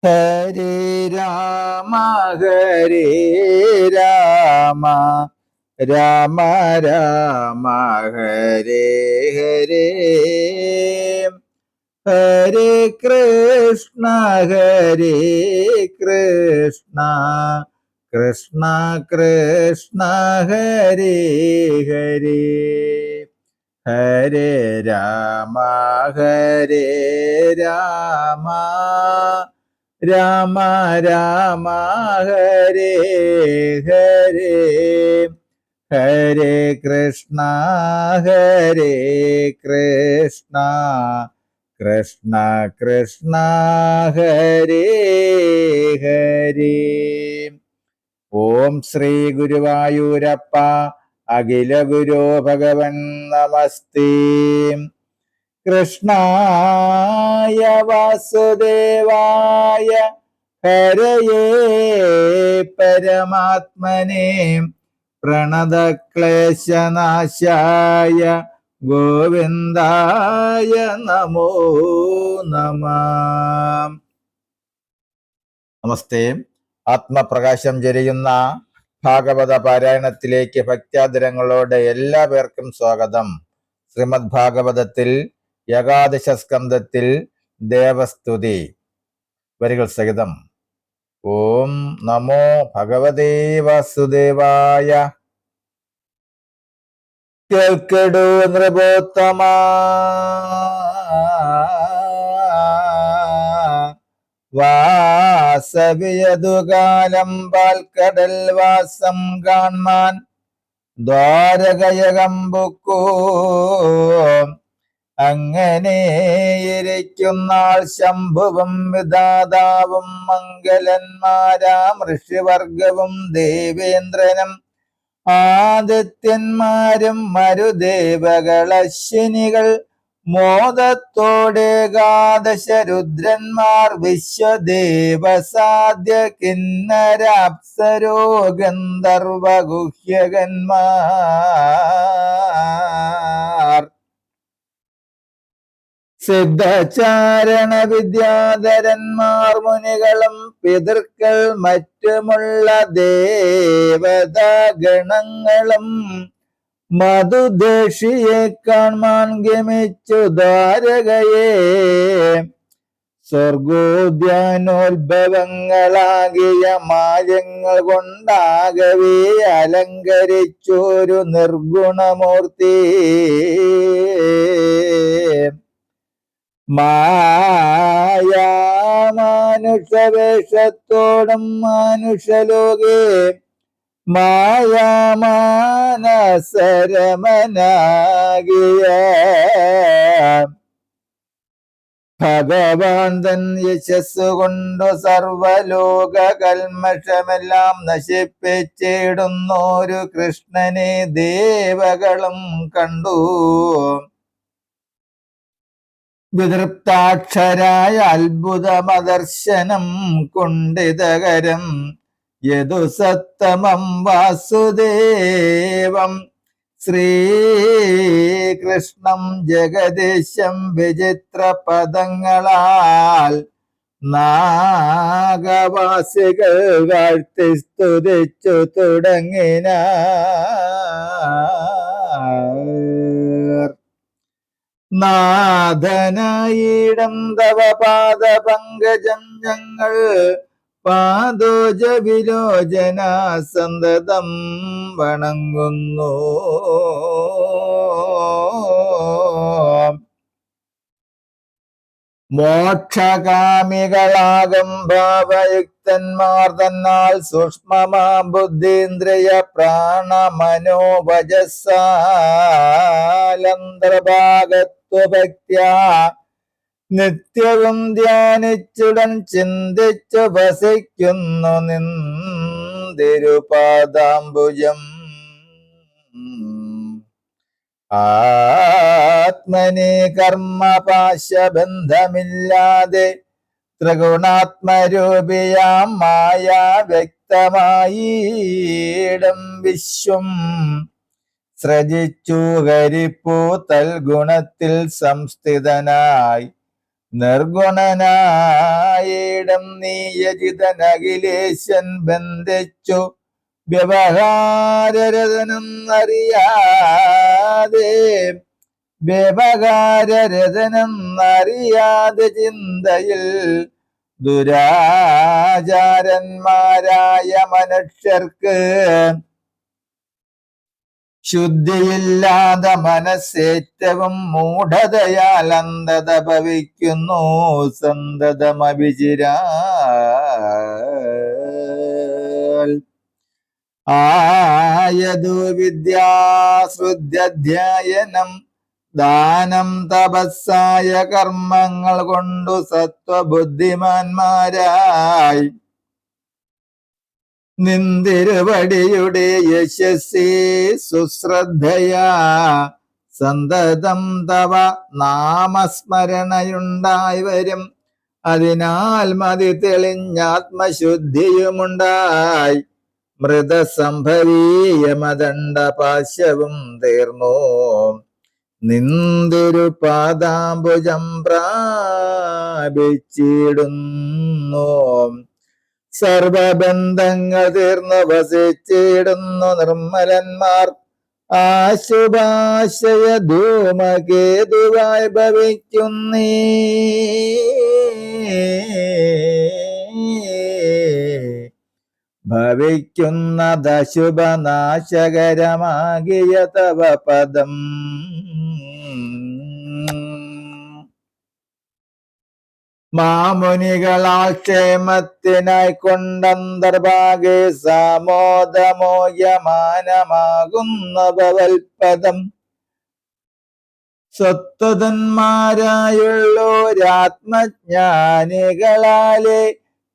ഹരേ രാമ ഹരേ രാമ രാമ രാമ ഹരേ ഹരേ ഹരേ കൃഷ്ണ ഹരേ കൃഷ്ണ കൃഷ്ണ കൃഷ്ണ ഹരേ ഹരേ ഹരേ രാമ ഹരേ രാമ രാമ രാമ ഹരേ ഹരേ ഹരേ കൃഷ്ണ കൃഷ്ണ കൃഷ്ണ കൃഷ്ണ ഹരേ ഹരേ. ഓം ശ്രീ ഗുരുവായൂരപ്പ അഖില ഗുരോ ഭഗവൻ നമസ്തേ. കൃഷ്ണായ വാസുദേവായ ഹരയേ പരമാത്മനെ പ്രണതക്ലേശനാശായ ഗോവിന്ദായ നമോ നമഃ. നമസ്തേ. ആത്മപ്രകാശം ചൊരിയുന്ന ഭാഗവത പാരായണത്തിലേക്ക് ഭക്ത്യാദരങ്ങളോടെ എല്ലാ പേർക്കും സ്വാഗതം. ശ്രീമദ് ഭാഗവതത്തിൽ ഏകാദശ സ്കന്ധത്തിൽ ദേവസ്തുതി വരികൾ സഹിതം. ഓം നമോ ഭഗവതേ വാസുദേവായ. കേൾക്കെടു നൃപോത്തമ, വാസവിയതുകാലം പാൽക്കടൽ വാസം കാൺമാൻ ദ്വാരകയകമ്പുക്കോ. അങ്ങനെ ഇരിക്കുന്നാൾ ശംഭുവും വിധാതാവും മംഗലന്മാരാം ഋഷിവർഗവും ദേവേന്ദ്രനും ആദിത്യന്മാരും മരുദേവകളശ്വിനികൾ മോദത്തോടേകാദശ രുദ്രന്മാർ വിശ്വദേവസാദ്യ കിന്നരാപ്സരോ ഗന്ധർവഗുഹ്യകന്മാർ സിദ്ധചാരണ വിദ്യാധരന്മാർ മുനികളും പിതൃക്കൾ മറ്റുമുള്ള ദേവതാഗണങ്ങളും മധുദേശിയെ കാൺമാൻ ഗമിച്ചു ദ്വാരകയെ. സ്വർഗോദ്യാനോത്ഭവങ്ങളാകിയ മായങ്ങൾ കൊണ്ടാകവേ അലങ്കരിച്ചൊരു നിർഗുണമൂർത്തി മായാമാനുഷവേഷത്തോടും മാനുഷലോകേ മായാമാനസരമനാകിയ ഭഗവാൻ തൻ യശസ്സുകൊണ്ടു സർവലോക കൽമഷമെല്ലാം നശിപ്പിച്ചിടുന്നൊരു കൃഷ്ണനെ ദേവകളും കണ്ടു. വിതൃപ്താക്ഷരായ അത്ഭുതമദർശനം കൊണ്ടിതകരം യദുസത്തമം വാസുദേവം ശ്രീകൃഷ്ണം ജഗദീശം വിചിത്ര പദങ്ങളാൽ നാഗവാസികൾ വാഴ്ത്തി സ്തുതിച്ചു തുടങ്ങിന. നാഥനായിടം തവ പാദപങ്കജം ഞങ്ങൾ പാദോജ വിലോചന സന്തതം വണങ്ങുന്നു. മോക്ഷകാമികളാകും ഭാവയുക്തന്മാർ തന്നാൽ സൂക്ഷ്മമാ ബുദ്ധീന്ദ്രിയ പ്രാണമനോവജസാലന്തർഭാഗത്വഭക്ത്യാ നിത്യവും ധ്യാനിച്ചുടൻ ചിന്തിച്ചു വസിക്കുന്നു നിന്തിരുപാദാംബുജം. ആത്മനി കർമ്മപാശബന്ധമില്ലാതെ ത്രിഗുണാത്മരൂപിയാം മായ വ്യക്തമായിടം വിശ്വം സൃജിച്ചു ഹരിപ്പൂ തൽഗുണത്തിൽ സംസ്ഥിതനായി നിർഗുണനായിടുന്ന ഭാവിയിടം നീയജിതനഖിലേശൻ ബന്ധിച്ചു വ്യവഹാരരതനെന്നറിയാതെ ചിന്തയിൽ ദുരാചാരന്മാരായ മനുഷ്യർക്ക് ശുദ്ധിയില്ലാതെ മനസ്സേറ്റവും മൂഢതയാൽ അന്ധത ഭവിക്കുന്നു സന്തതമഭിചിരാൽ ആയതു വിദ്യാശ്രുത്യധ്യയനം ദാനം തപസ്സായ കർമ്മങ്ങൾ കൊണ്ടു സത്വബുദ്ധിമാന്മാരായി നിന്തിരുവടിയുടെ യശസ്സേ സുശ്രദ്ധയാ സന്തതം തവ നാമസ്മരണയുണ്ടായി വരും. അതിനാൽ മതി തെളിഞ്ഞാത്മശുദ്ധിയുമുണ്ടായി മൃതസംഭവീയമദണ്ഡപാശവും തീർന്നു നിന്തിരു പാദാംബുജം പ്രാപിച്ചിടുന്നു. സർവബന്ധങ്ങൾ തീർന്നു വസിച്ചിടുന്നു നിർമ്മലന്മാർ ആശുഭാശയ ധൂമകേതുവായി ഭവിക്കുന്നേ. ഭവിക്കുന്നതശുഭനാശകരമാകിയ തവ പദം. മാമുനികളാൽ ക്ഷേമത്തിനായി കൊണ്ടന്തർഭാഗേ സാമോദമോയമാനമാകുന്ന ഭവൽപദം സ്വത്വതന്മാരായുള്ളോരാത്മജ്ഞാനികളാലെ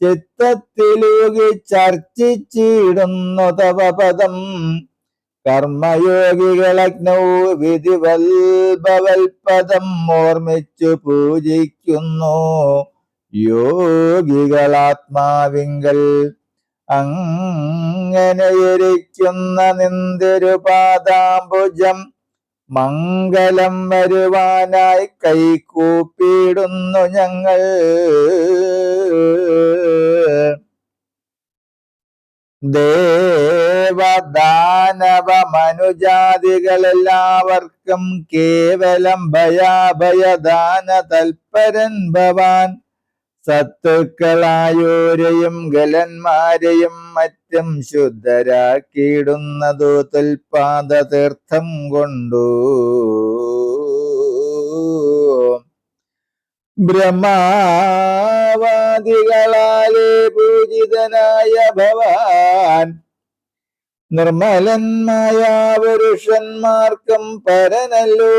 ചിത്തത്തിലൂകി ചർച്ചിച്ചിടുന്നു തവ പദം. കർമ്മയോഗികളഗ്നൗ വിധിവൽഭവൽപദം ഓർമ്മിച്ചു പൂജിക്കുന്നു യോഗികളാത്മാവിങ്കൽ. അങ്ങനെയിരിക്കുന്ന നിന്തിരുപാദാംബുജം മംഗലം വരുവാനായി കൈകൂപ്പിടുന്നു ഞങ്ങൾ. ദേവദാനവ മനുജാതികളെല്ലാവർക്കും കേവലം ഭയാഭയദാന തൽപരൻ ഭവാൻ. സത്തുക്കളായോരെയും ഗലന്മാരെയും മറ്റും ശുദ്ധരാക്കിയിടുന്നതു തുൽപാദ തീർത്ഥം കൊണ്ടു. ബ്രഹ്മാവാദികളാലെ പൂജിതനായ ഭവാൻ നിർമ്മലന്മായ പുരുഷന്മാർക്കും പരനല്ലോ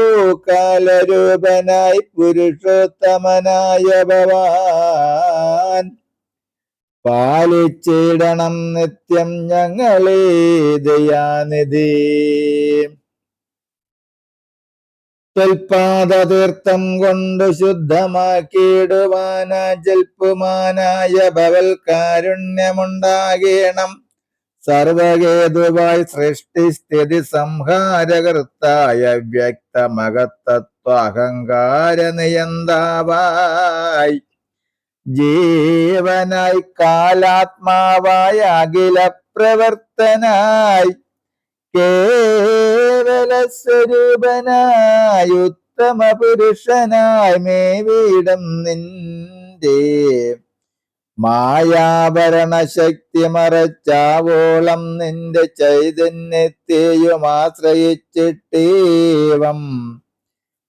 കാലരൂപനായി പുരുഷോത്തമനായ ഭവാൻ. പാലിച്ചിടണം നിത്യം ഞങ്ങളെ ദയാനിധി. ത്വൽപാദതീർത്ഥം കൊണ്ട് ശുദ്ധമാക്കിയിടുവാനാ ജൽപ്പുമാനായ ഭവൽ കാരുണ്യമുണ്ടാകേണം. സർവകേതുവായി സൃഷ്ടിസ്ഥിതി സംഹാരകർത്തായ വ്യക്തമകത്തത്വ അഹങ്കാര നിയന്താവായി ജീവനായി കാലാത്മാവായ അഖില പ്രവർത്തനായി കേവല സ്വരൂപനായി ഉത്തമ പുരുഷനായി മേവിടം നിന്റെ മായാഭരണ ശക്തി മറച്ചാവോളം നിന്റെ ചൈതന്യത്തെയും ആശ്രയിച്ചിട്ടേവം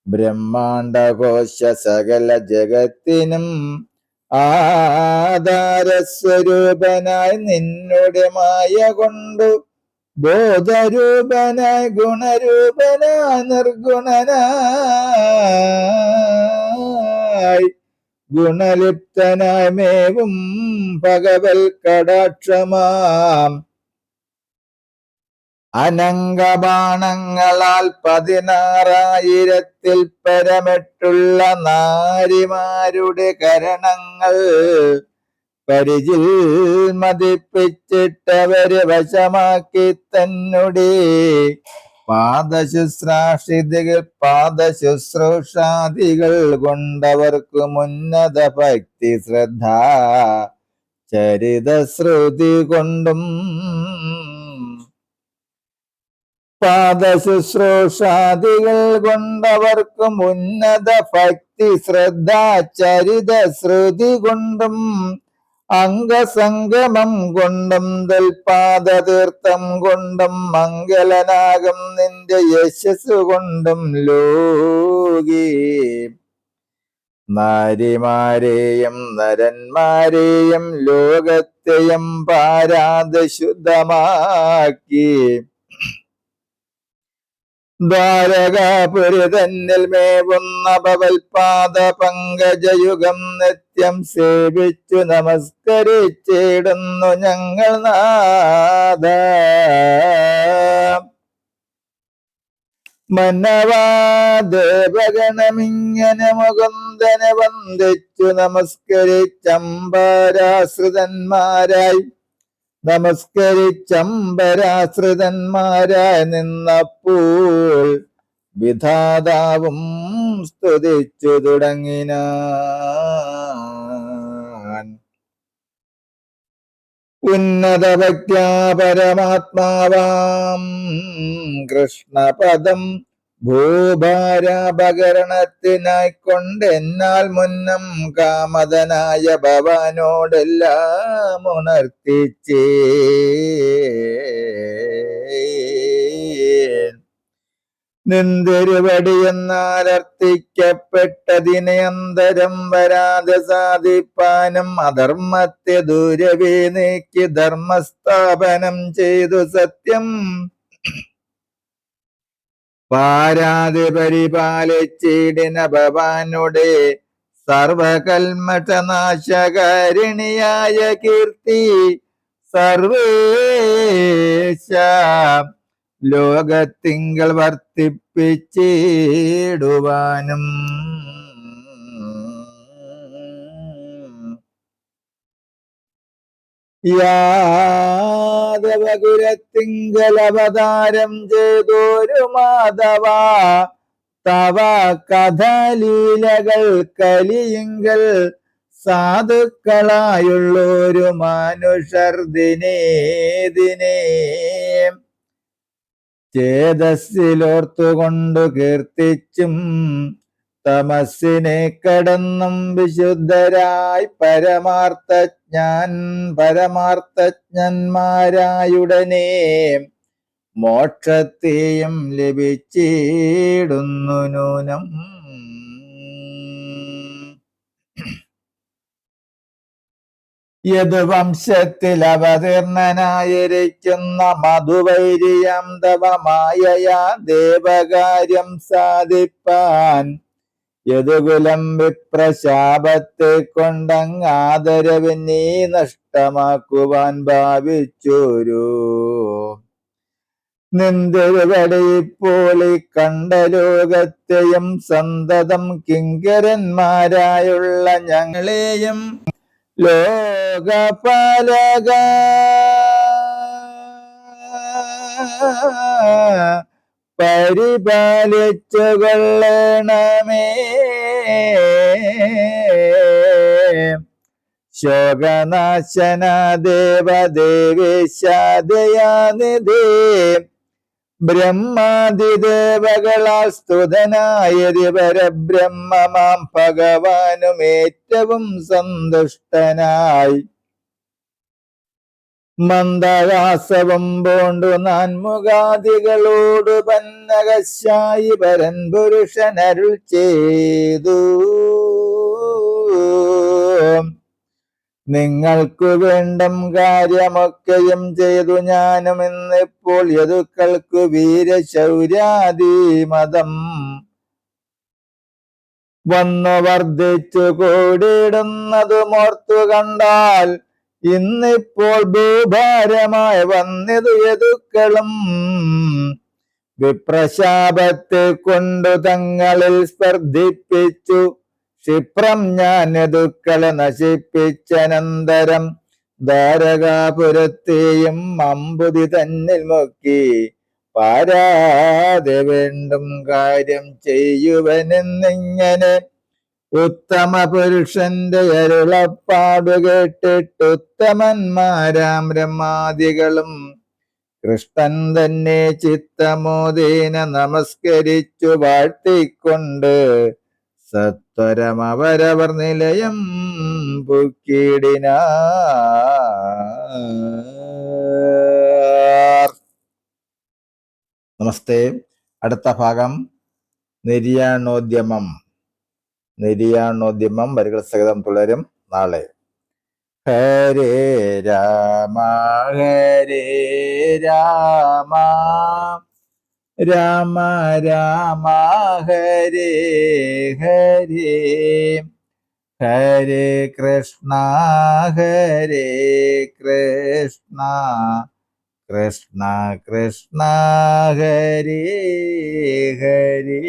ബ്രഹ്മാണ്ടകോശ സകല ജഗത്തിനും ആധാരസ്വരൂപനായി നിന്നുടെ മായ കൊണ്ടു ബോധരൂപനായി ഗുണരൂപനായി നിർഗുണനായി ഗുണലിപ്തനായി മേവും ഭഗവൽ കടാക്ഷമാം അനംഗബാണങ്ങളാൽ 16,000 പരമിട്ടുള്ള നാരിമാരുടെ കരണങ്ങൾ പരിചിൽ മതിപ്പിച്ചിട്ടവര് വശമാക്കി തന്നുടേ പാദശുശ്രൂഷാദികൾ കൊണ്ടവർക്കുമുന്നത ഭക്തി ശ്രദ്ധ ചരിതശ്രുതി കൊണ്ടും പാദശുശ്രൂഷാദികൾ കൊണ്ടവർക്കും ഉന്നത ഭക്തി ശ്രദ്ധ ചരിതശ്രുതി കൊണ്ടും അംഗസംഗമം കൊണ്ടും തൽപാദതീർത്ഥം കൊണ്ടും മംഗളനാകം നിന്റെ യശസ് കൊണ്ടും ലോകി നാരിമാരെയും നരന്മാരെയും ലോകത്തെയും പാരാദശുദ്ധമാക്കി ദ്വാരകാപുരി തന്നിൽ മേവുന്ന ഭവൽപാദ പങ്കജയുഗം നിത്യം സേവിച്ചു നമസ്കരിച്ചിടുന്നു ഞങ്ങൾ നാഥ. മന്നവാ ദേവഗണമിങ്ങനെ മുകുന്ദനെ വന്ദിച്ചു നമസ്കരിച്ചമ്പരാശ്രിതന്മാരായി നിന്നപ്പോൾ വിധാതാവും സ്തുതിച്ചു തുടങ്ങിനാൻ. ഉന്നത ഭക്ത്യാ പരമാത്മാവാം കൃഷ്ണപദം ഭൂഭാരാപകരണത്തിനായിക്കൊണ്ട് എന്നാൽ മുന്നം കാമതനായ ഭവാനോടെല്ലാം ഉണർത്തിച്ചേ. നിന്തിരുവടി എന്നാൽ അർത്ഥിക്കപ്പെട്ടതിനെ അന്തരം വരാതെ സാധിപ്പാനും അധർമ്മത്തെ ദൂരവേ നീക്കി ധർമ്മസ്ഥാപനം ചെയ്തു സത്യം പാരാതെ പരിപാലിച്ചിടിന ഭവാനുടെ സർവകൽമഷനാശകാരിണിയായ കീർത്തി സർവേശ ലോകത്തിങ്കൽ വർത്തിപ്പിച്ചിടുവാനും. യാദവകുലത്തിങ്കൽ അവതാരം ചെയ്തോരു മാധവ തവ കഥലീലകൾ കലിയിങ്കൽ സാധുക്കളായുള്ളൊരു മനുഷ്യർ ദിനേ ദിനേ ചേതസ്സിലോർത്തുകൊണ്ടു കീർത്തിച്ചും തമസ്സിനെ കടന്നും വിശുദ്ധരായി പരമാർത്ഥജ്ഞന്മാരായുടനെ മോക്ഷത്തെയും ലഭിച്ചിടുന്നു നൂനം. യത് വംശത്തിൽ അവതീർണനായിരിക്കുന്ന മധുവൈരിയം തവ മായയാ ദേവകാര്യം സാധിപ്പാൻ യദുകുലം വിപ്രശാപത്തെ കൊണ്ടങ്ങാദരവ് നീ നഷ്ടമാക്കുവാൻ ഭാവിച്ചോരൂ നിന്തിരുവടിപ്പോളി കണ്ട ലോകത്തെയും സന്തതം കിങ്കരന്മാരായുള്ള ഞങ്ങളെയും ലോകപാലക പരിപാലിച്ചു കൊള്ളണമേ. ശോകനാശന ദേവദേവേശാദയാനിധേ ബ്രഹ്മാതിദേവകളാൽ സ്തുതനായതി പരബ്രഹ്മമാം ഭഗവാനും ഏറ്റവും സന്തുഷ്ടനായി മന്ദഹാസവും പോണ്ടു നാൻമുഖാദികളോട് പന്നകശായി പരൻ പുരുഷനരുൾ ചെയ്തു. നിങ്ങൾക്കു വേണ്ടും കാര്യമൊക്കെയും ചെയ്തു ഞാനും ഇന്നിപ്പോൾ യദുക്കൾക്കു വീരശൗര്യാദി മതം വന്നു വർദ്ധിച്ചു കൂടിയിടുന്നതുമോർത്തു കണ്ടാൽ ഇന്നിപ്പോൾ ഭൂഭാരമായി വന്നിതു യദുക്കളും വിപ്രശാപത്തെ കൊണ്ടു തങ്ങളിൽ സ്പർദ്ധിപ്പിച്ചു ക്ഷിപ്രം ഞാൻ യദുക്കളെ നശിപ്പിച്ചനന്തരം ദ്വാരകാപുരത്തെയും അമ്പുതി തന്നിൽ മുക്കി പാരാതെ വീണ്ടും കാര്യം ചെയ്യുവനെന്നിങ്ങനെ ഉത്തമ പുരുഷന്റെ അരുളപ്പാടു കേട്ടിട്ട് ഉത്തമന്മാരാം ബ്രഹ്മാദികളും കൃഷ്ണൻ തന്നെ ചിത്തമോദേന നമസ്കരിച്ചു വാഴ്ത്തിക്കൊണ്ട് സത്വരം അവരവർ നിലയം പൊക്കിടിനാർ. നമസ്തേ. അടുത്ത ഭാഗം നിര്യാണോദ്യമം. നിര്യാണോദ്യമം വരികൾ സഹിതം തുടരും നാളെ. ഹരേ രാമ ഹരേ രാമ രാമ രാമ ഹരേ ഹരേ ഹരേ കൃഷ്ണ ഹരേ കൃഷ്ണ കൃഷ്ണ കൃഷ്ണ ഹരേ ഹരേ.